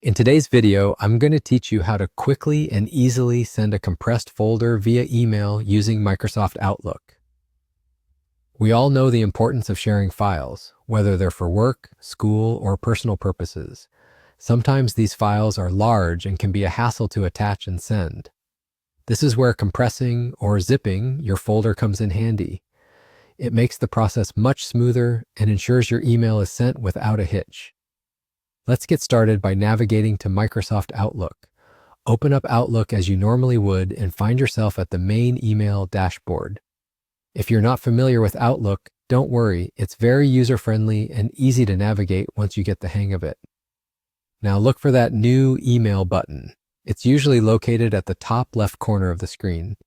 In today's video, I'm going to teach you how to quickly and easily send a compressed folder via email using Microsoft Outlook. We all know the importance of sharing files, whether they're for work, school, or personal purposes. Sometimes these files are large and can be a hassle to attach and send. This is where compressing or zipping your folder comes in handy. It makes the process much smoother and ensures your email is sent without a hitch. Let's get started by navigating to Microsoft Outlook. Open up Outlook as you normally would and find yourself at the main email dashboard. If you're not familiar with Outlook, don't worry, it's very user-friendly and easy to navigate once you get the hang of it. Now look for that New Email button. It's usually located at the top left corner of the screen.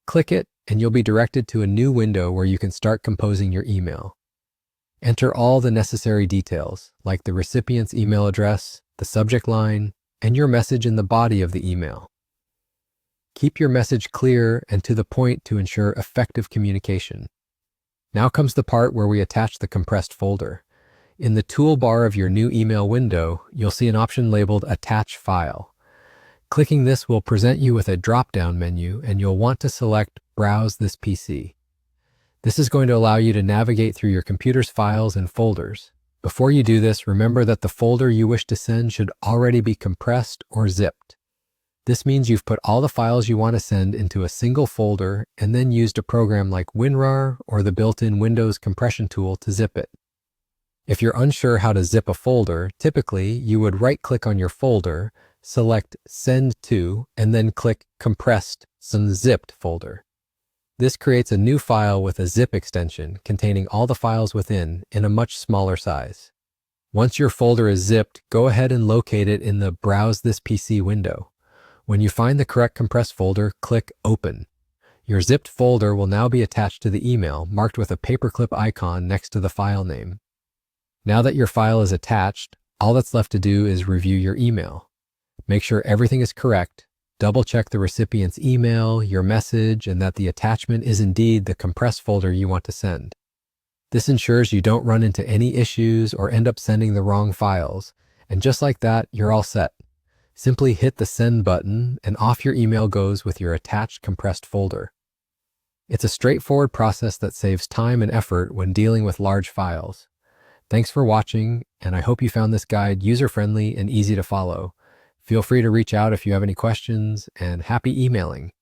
Click it and you'll be directed to a new window where you can start composing your email. Enter all the necessary details, like the recipient's email address, the subject line, and your message in the body of the email. Keep your message clear and to the point to ensure effective communication. Now comes the part where we attach the compressed folder. In the toolbar of your new email window, you'll see an option labeled Attach File. Clicking this will present you with a drop-down menu, and you'll want to select Browse this PC. This is going to allow you to navigate through your computer's files and folders. Before you do this, remember that the folder you wish to send should already be compressed or zipped. This means you've put all the files you want to send into a single folder and then used a program like WinRAR or the built-in Windows compression tool to zip it. If you're unsure how to zip a folder, typically you would right-click on your folder, select Send To, and then click Compressed Unzipped Folder. This creates a new file with a zip extension containing all the files within in a much smaller size. Once your folder is zipped, go ahead and locate it in the Browse this PC window. When you find the correct compressed folder, click Open. Your zipped folder will now be attached to the email, marked with a paperclip icon next to the file name. Now that your file is attached, all that's left to do is review your email. Make sure everything is correct. Double-check the recipient's email, your message, and that the attachment is indeed the compressed folder you want to send. This ensures you don't run into any issues or end up sending the wrong files. And just like that, you're all set. Simply hit the Send button, and off your email goes with your attached compressed folder. It's a straightforward process that saves time and effort when dealing with large files. Thanks for watching, and I hope you found this guide user-friendly and easy to follow. Feel free to reach out if you have any questions, and happy emailing.